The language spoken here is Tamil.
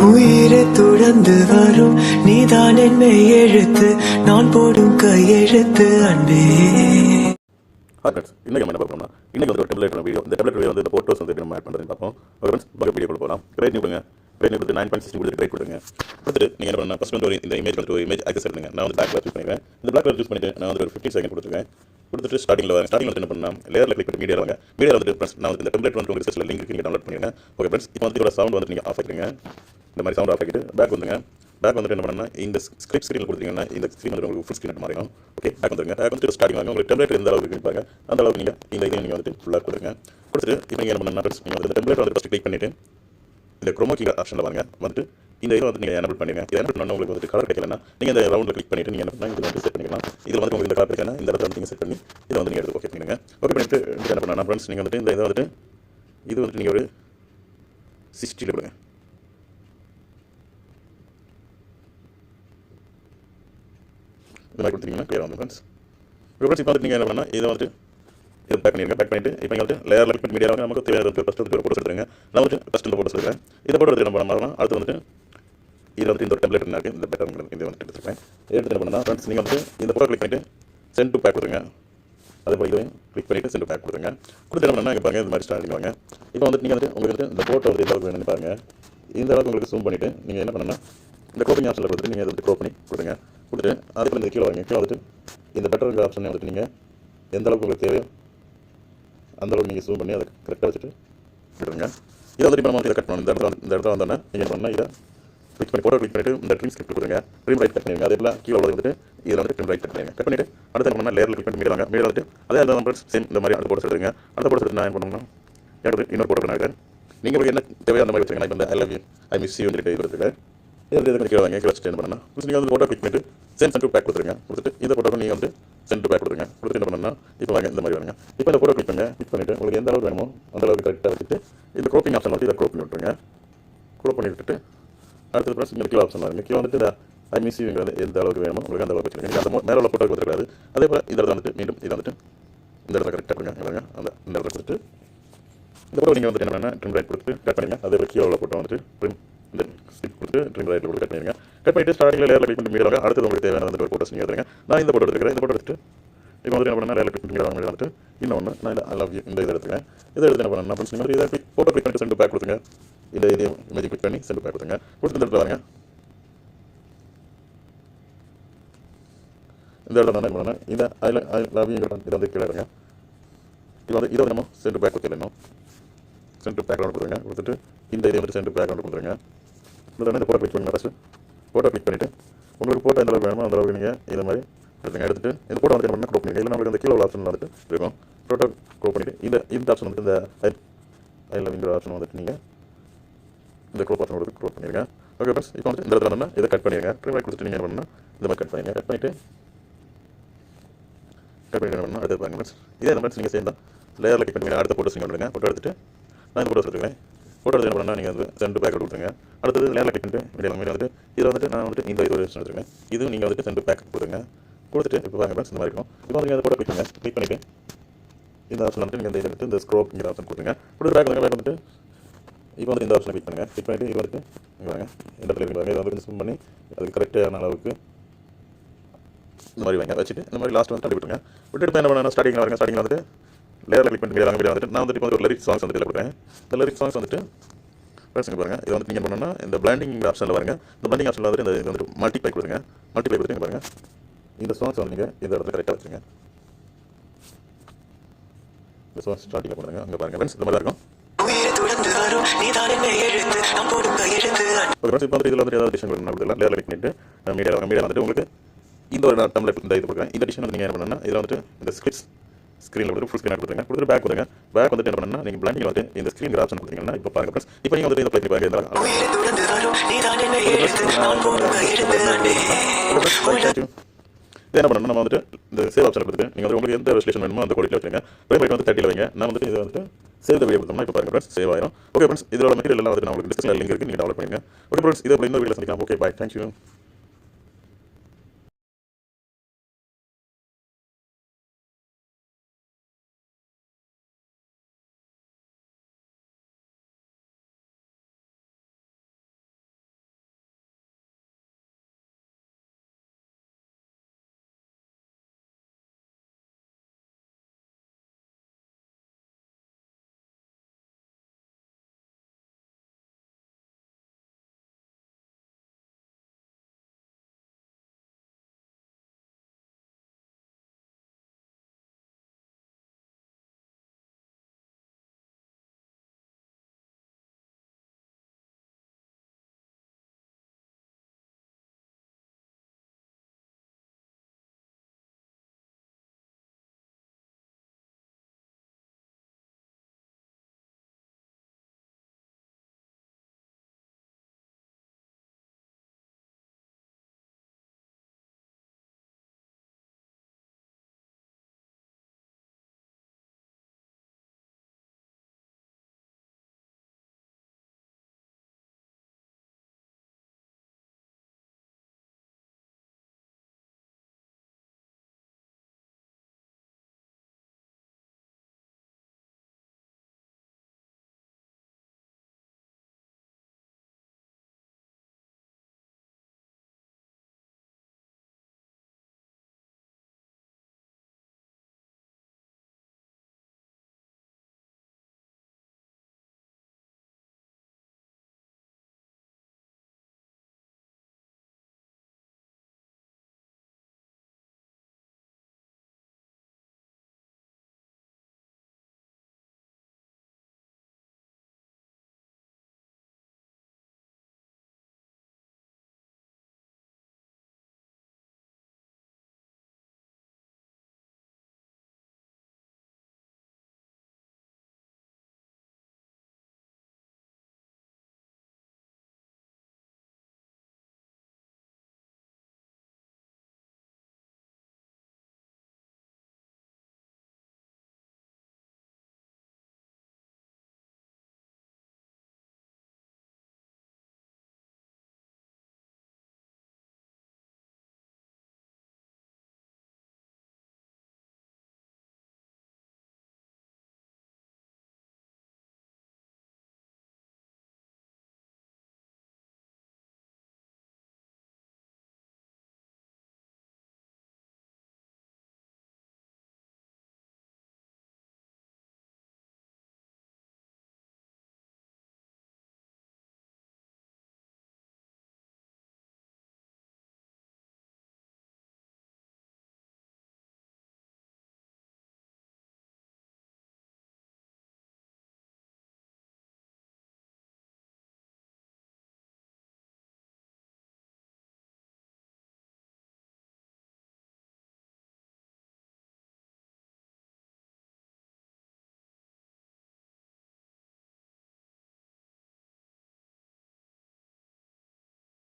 உயிரை துழந்து வரும் நீதான் என்னை எழுத்து நான் போடும் கையெழுத்து அன்பே. இன்னைக்கு நம்ம என்ன பார்க்கணும்னா இன்னைக்கு வந்து ஒரு டெம்ப்ளேட் வீடியோ. இந்த டெம்ப்ளேட் வீடியோ வந்து இந்த போட்டோஸ் வந்து நம்ம ஆட் பண்ணுறது பார்ப்போம். ஓகே ஃப்ரெண்ட்ஸ், பக்கெட் வீடியோ போகலாம். கிரேட் கொடுங்க. கிரேட் கொடுத்து 9.6 கொடுத்து கிரேட் கொடுங்க. கொடுத்துட்டு நீங்கள் என்ன பண்ணணும், ஃபஸ்ட் வந்து ஒரு இந்த இமேஜ் வந்து ஒரு இமேஜ் ஆக்சஸ் எடுங்க. நான் வந்து பிளாக் கலர் சூஸ் பண்ணிக்கிறேன். இந்த பிளாக் கலர் சூஸ் பண்ணிட்டு நான் வந்து ஒரு 15 செகண்ட் கொடுத்துருக்கேன். கொடுத்துட்டு ஸ்டார்டிங்கில் வந்து என்ன பண்ணலாம், லேயரில் கிளிக் பண்ணி மீடியா வாங்க. மீடியா வந்து ஃப்ரெண்ட்ஸ் நான் வந்து இந்த டெம்ப்ளேட் வந்து உங்கள் ரிசர்ச்சில் லிங்க் நீங்கள் டவுன்லோட் பண்ணிடுங்க. ஓகே ஃப்ரெண்ட்ஸ், இப்போ வந்து இதோட சவுண்ட் வந்து நீங்கள் ஆஃப் ஆகிடுங்க. இந்த மாதிரி சவுண்ட் ஆஃப் ஆகிட்டு பேக் வந்துங்க. பேக் வந்துட்டு என்ன பண்ணணும்னா இந்த ஸ்கிரிப்ட் ஸ்க்ரீனில் கொடுத்தீங்கன்னா இந்த ஸ்க்ரீன் வந்து உங்களுக்கு ஃபுல் ஸ்க்ரீன் மாறிடும். ஓகே, பேக் வந்துருங்க. பேக் வந்து ஸ்டார்டிங் வாங்க. உங்களுக்கு டெம்ப்ளேட் எந்த அளவுக்கு பாருங்க அந்த அளவுக்கு நீங்கள் இந்த இதையும் நீங்கள் வந்துட்டு ஃபுல்லாக கொடுங்க. கொடுத்துட்டு இப்போ நீங்கள் என்ன பண்ணணும்னா நீங்கள் வந்து இந்த டெம்ப்ளேட் வந்து ஃபஸ்ட்டு கிளிக் பண்ணிவிட்டு இந்த குரோமா கீ ஆப்ஷனில் வாங்க. வந்துட்டு இந்த இதை வந்து நீங்கள் எனபிள் பண்ணிடுங்க. இது எனபிள் பண்ணால் உங்களுக்கு வந்து கலர் கிடைக்கலன்னா நீங்கள் இந்த ரவுண்டில் கிளிக் பண்ணிவிட்டு நீங்கள் என்ன பண்ணால் இதில் வந்து செட் பண்ணிக்கலாம். இதில் வந்து உங்களுக்கு இந்த கலர் கிடைக்கலன்னா இந்த இடத்துல வந்து நீங்கள் செட் பண்ணி இதை வந்து நீங்கள் எடுத்து ஓகே பண்ணிடுங்க. ஓகே பண்ணிட்டு என்ன பண்ணலாம் ஃப்ரெண்ட்ஸ், நீங்கள் வந்துட்டு இந்த இதை வந்துட்டு இது வந்துட்டு நீங்கள் ஒரு 60 கொடுங்க. இந்த மாதிரி கொடுத்தீங்கன்னா கிளியர் வந்து ஃப்ரெண்ட்ஸ். இப்போ ஃப்ரெண்ட்ஸ் இப்போ வந்து நீங்கள் என்ன பண்ணால் இதை வந்துட்டு இது பேக் பண்ணிடுங்க. பேக் பண்ணிட்டு இப்போ நீங்கள் வந்து லேயர் லைக் மீடியா நமக்கு தேவையான ஃபஸ்ட் வந்து ஒரு போட்டோஸ் எடுத்துருங்க. நான் வந்து ஃபஸ்ட் இந்த போட்டோஸ் எடுக்கிறேன். இந்த போட்டோ எடுத்து என்ன பண்ணலாம், அடுத்து வந்துட்டு இதில் வந்து இந்த ஒரு டெம்ப்ளேட் இருக்குது. இந்த பேட்டர் இது வந்துட்டு எடுத்துருக்கேன். எடுத்து என்ன பண்ணால் ஃப்ரெண்ட்ஸ் நீங்கள் வந்து இந்த போட்டோ கிளிக் பண்ணிட்டு சென்ட் டு பேக் கொடுங்க. அதே போல் இதையும் கிளிக் பண்ணிவிட்டு சென்ட் டு பேக் கொடுங்க. கொடுத்து என்ன பண்ணால் இங்கே பாருங்கள் இந்த மாதிரி ஸ்டார்ட் பண்ணுவாங்க. இப்போ வந்து நீங்கள் வந்து உங்களுக்கு வந்து இந்த போட்டோ வந்து எந்த அளவுக்கு வேணும்னு பாருங்கள். இந்த அளவுக்கு உங்களுக்கு ஜூம் பண்ணிவிட்டு நீங்கள் என்ன பண்ணணும்னா இந்த க்ரோப்பிங் ஆப்ஷனில் கொடுத்துட்டு நீங்கள் அதை வந்து க்ரோப் பண்ணி கொடுங்க. கொடுத்துட்டு அதுக்கு இந்த கீழே வாங்க. கீழே வந்துட்டு இந்த பெட்டர் ஆப்ஷனை வந்துட்டு நீங்கள் எந்த அளவுக்கு உங்களுக்கு தேவையோ அந்த அளவுக்கு நீங்கள் ஜூம் பண்ணி அதை கரெக்டாக வச்சுட்டு விடுங்க. இதை வந்துட்டு நம்ம இதை கட் பண்ணணும். இந்த இடத்துல வந்தோன்னா நீங்கள் பண்ணால் இதை கிளிக் பண்ணி போட்டோ கிளிக் பண்ணிவிட்டு இந்த ட்ரீம் ஸ்கிரிப்ட் கொடுங்க. ட்ரீம் ரைட் கட் பண்ணிடுங்க. அதே போல் கீழே உள்ளது வந்துட்டு இதில் வந்து ட்ரீம் ரைட் கட் பண்ணிடுங்க. கட் பண்ணிவிட்டு அடுத்து என்ன பண்ணால் லேயரில் கிளிக் பண்ணி மீடியா வாங்க. மீடியா வந்துட்டு அதே அந்த நம்பர் சேம் இந்த மாதிரி அந்த போட்டோஸ் எடுத்துங்க. அந்த போட்டோஸ் எடுத்து நான் என்ன பண்ணணும்னா எனக்கு இன்னொரு போட்டோ நான் நீங்கள் உங்களுக்கு என்ன தேவையோ அந்த மாதிரி வச்சுருங்க. இப்போ இந்த I love you I miss you வந்துட்டு இது எடுத்துக்கிறேன். இது கீழே வாங்க. கீழே வச்சுட்டு என்ன பண்ணணும், நீங்கள் வந்து போட்டோ கிளிக் பண்ணிட்டு சென்ட் டு பேக் கொடுத்துருங்க. கொடுத்துட்டு இந்த போட்டோ நீங்கள் வந்து சென்ட் டு பேக் கொடுத்துருங்க. கொடுத்துட்டு என்ன பண்ணணும்னா இப்போ வாங்க இந்த மாதிரி வாங்க. இப்போ இந்த போட்டோ கிளிக் பண்ணுங்க. கிளிக் பண்ணிவிட்டு உங்களுக்கு எந்த அளவுக்கு வேணுமோ அந்த அளவுக்கு கரெக்டாக வச்சுட்டு இந்த க்ரோப்பிங் ஆப்ஷன் வந்து இதை க்ரோப் பண்ணி விட்டுருங்க. க்ரோப் பண்ணி விட்டுட்டு அடுத்தது ப்ளஸ் இங்கே கீழே ஆப்ஷன் வாங்க. கீழே வந்துட்டு ஐ மிஸ் யூங்கிறது எந்த அளவுக்கு வேணுமோ உங்களுக்கு அந்த அளவுக்கு வச்சுருங்க. நீங்கள் அந்த மேலே உள்ள போட்டோ கொடுத்துருக்காது. அதே போல் இந்த இடத்துல வந்துட்டு மீண்டும் இதை வந்துட்டு இந்த இடத்துல கரெக்டாக கொடுங்க. அந்த இந்த இடத்துல கொடுத்துட்டு இந்த போட்டோ நீங்கள் வந்துட்டு என்ன பண்ணால் ட்ரிம் ரைட் கொடுத்து கட் பண்ணிங்க. அதே போல் கீழே உள்ள போட்டோ வந்துட்டு ட்ரிம் இந்த ஸ்டிக் கொடுத்து ட்ரிம் ரைட்டில் கொடுத்து கட் பண்ணிடுங்க. கட் பண்ணிட்டு ஸ்டார்டிங்கில் லேயரில் கிளிக் பண்ணி மீடியா வாங்க. அடுத்தது உங்களுக்கு தேவையான வந்து ஒரு போட்டோஸ் நீங்கள் எடுத்துங்க. நான் இந்த போட்டோ எடுத்துக்கிறேன். இந்த போட்டோ எடுத்துட்டு இப்போ வந்து என்ன பண்ணால் லேயரில் கிளிக் பண்ணி மீடியா வாங்க. வந்துட்டு இன்னொன்று நான் ஐ லவ் யூ இந்த இதை எடுத்துக்கிறேன். இதை எடுத்து என்ன பண்ணணும் ஃப்ரெண்ட்ஸ், நீங்கள் இதை போட்டோ கிளிக் பண்ணிட்டு சென்ட் பேக் கொடுத்துங்க. இந்த இதையும் இமேஜ் கிளிக் பண்ணி சென்ட் பேக் கொடுத்துங்க. கொடுத்து இந்த இடத்துல வாங்க. இந்த இடத்துல நான் என்ன பண்ணேன், இதை ஐ லவ் யூ இதை வந்து கீழே இருங்க. இப்போ வந்து இதை வந்து நம்ம சென்ட் பேக் கொடுத்துடணும். சென்ட் பேக் ரவுண்ட் கொடுத்துருங்க. கொடுத்துட்டு இந்த இதை வந்து சென்ட் பேக் ரவுண்ட் கொடுத்துருங்க. இந்த போட்டோ கிளிக் பண்ணுங்க. ஃபஸ்ட்டு போட்டோ கிளிக் பண்ணிவிட்டு உங்களுக்கு போட்டோ எந்த அளவுக்கு வேணுமோ அந்த அளவுக்கு நீங்கள் இதை மாதிரி எடுத்துங்க. எடுத்துட்டு இந்த போட்டோ வந்து என்ன பண்ணால் க்ரோப் பண்ணிங்க. இல்லை நம்மளுக்கு அந்த கீழே உள்ள ஆப்ஷன் வந்துட்டு இருக்கும். போட்டோ க்ரோப் பண்ணிவிட்டு இந்த ஆப்ஷன் வந்துட்டு இந்த ஐ லவ் இந்த ஆப்ஷன் வந்துட்டு நீங்கள் இந்த க்ரோப் ஆப்ஷன் கொடுத்து க்ரோப் பண்ணிடுங்க. ஓகே ஃப்ரெண்ட்ஸ், இப்போ வந்து இந்த இடத்துல இதை கட் பண்ணிடுங்க. ட்ரிம் ரைட் கொடுத்துட்டு நீங்கள் என்ன பண்ணால் இந்த மாதிரி கட் பண்ணிடுங்க. கட் பண்ணிவிட்டு என்ன பண்ணால் அடுத்து பாருங்க ஃப்ரெண்ட்ஸ், இதே ஃப்ரெண்ட்ஸ் நீங்கள் சேர்ந்தால் லேயரில் கிளிக் பண்ணி அடுத்த போட்டோஸ் நீங்கள் பண்ணுங்க. போட்டோ எடுத்துட்டு நான் இந்த போட்டோஸ் எடுத்துக்கிறேன். போட்டோ எடுத்து என்ன பண்ணால் நீங்கள் வந்து சென்ட் பேக் கொடுத்துருங்க. அடுத்தது லேயரில் கிளிக் பண்ணிட்டு மீடியா வந்துட்டு இதில் வந்துட்டு நான் வந்துட்டு இந்த இது எடுத்துருக்கேன். இது நீங்கள் வந்துட்டு சென்ட் பேக் கொடுத்துருங்க. கொடுத்துட்டு இப்போ பாருங்க ஃப்ரெண்ட்ஸ் இந்த மாதிரி இருக்கும். இப்போ நீங்கள் அந்த போட்டோ கிளிக் பண்ணுங்க. கிளிக் பண்ணிவிட்டு இந்த ஆப்ஷன் வந்துட்டு நீங்கள் இந்த எடுத்து இந்த ஸ்க்ரோப்ங்கிற ஆப்ஷன் கொடுத்துருங்க. கொடுத்து பேக் வந்துட்டு இப்போ வந்து இந்த ஆப்ஷனை கிளிக் பண்ணுங்கள். கிளிக் பண்ணிவிட்டு இது வந்துட்டு வாங்க இந்த இடத்துல இருக்கு பாருங்க. இதை வந்து ஜூம் பண்ணி அதுக்கு கரெக்டான அளவுக்கு இந்த மாதிரி வாங்க வச்சுட்டு இந்த மாதிரி லாஸ்ட் வந்து தள்ளி விட்டுருங்க. விட்டுட்டு என்ன பண்ணணும், ஸ்டார்டிங்கில் வருங்க. ஸ்டார்டிங்கில் வந்துட்டு லேயரில் கிளிக் பண்ணி மீடியா வந்துட்டு நான் வந்துட்டு இப்போ ஒரு லிரிக்ஸ் சாங்ஸ் வந்துட்டு கொடுக்குறேன். இந்த லிரிக்ஸ் சாங்ஸ் வந்துட்டு பேசுங்க பாருங்கள். இது வந்து நீங்கள் பண்ணணும்னா இந்த பிளாண்டிங் ஆப்ஷனில் வருங்க. இந்த பிளாண்டிங் ஆப்ஷனில் வந்துட்டு இந்த இது வந்துட்டு மல்டிப்ளை கொடுங்க. மல்டிப்ளை கொடுத்து பாருங்கள் இந்த சாங்ஸ் வந்து நீங்கள் இந்த இடத்துல கரெக்டாக வச்சுருங்க. இந்த சாங்ஸ் ஸ்டார்டிங்கில் பண்ணுங்க. அங்கே பாருங்கள் ஃப்ரெண்ட்ஸ் இந்த மாதிரி இருக்கும். ஓகே ஃப்ரெண்ட்ஸ், இப்போ வந்து இதில் வந்துட்டு ஏதாவது டிஷன் பண்ணணும் அப்படிலாம் லேயரில் கிளிக் பண்ணிட்டு மீடியா வாங்க. மீடியா வந்துட்டு உங்களுக்கு இந்த ஒரு டம்ளர் இந்த இது கொடுக்குறேன். இந்த டிஷன் வந்து நீங்கள் என்ன பண்ணணும்னா இதில் வந்துட்டு இந்த ஸ்க்ரீனில் வந்துட்டு ஃபுல் ஸ்க்ரீனாக கொடுத்துருங்க. கொடுத்துட்டு பேக் கொடுங்க. பேக் வந்துட்டு என்ன பண்ணணும்னா நீங்கள் பிளாண்டிங் வந்துட்டு இந்த ஸ்க்ரீன் ஆப்ஷன் கொடுத்தீங்கன்னா இப்போ பாருங்க ஃப்ரெண்ட்ஸ், இப்போ நீங்கள் வந்துட்டு இதை ப்ளே பண்ணி பாருங்க. என்ன பண்ணணும், நம்ம வந்துட்டு இந்த சேவ் ஆப்ஷன் கொடுத்துட்டு நீங்கள் வந்து உங்களுக்கு எந்த ரெசல்யூஷன் வேணுமோ அந்த கோடியில் வச்சுருங்க. ஃப்ரேம் ரேட் வந்து 30 வைங்க. நான் வந்துட்டு இதை வந்துட்டு சேவ் த வீடியோ கொடுத்தோம்னா இப்போ பாருங்க ஃப்ரெண்ட்ஸ் சேவ் ஆயிரும். ஓகே ஃப்ரெண்ட்ஸ், இதோட மெட்டீரியல் எல்லாம் வந்துட்டு நான் உங்களுக்கு டிஸ்கிரிப்ஷனில் லிங்க் இருக்குது, நீங்கள் டவுன்லோட் பண்ணுங்க. ஓகே ஃப்ரெண்ட்ஸ், இதை இன்னொரு வீடியோ சந்திக்கலாம். Okay bye, thank you.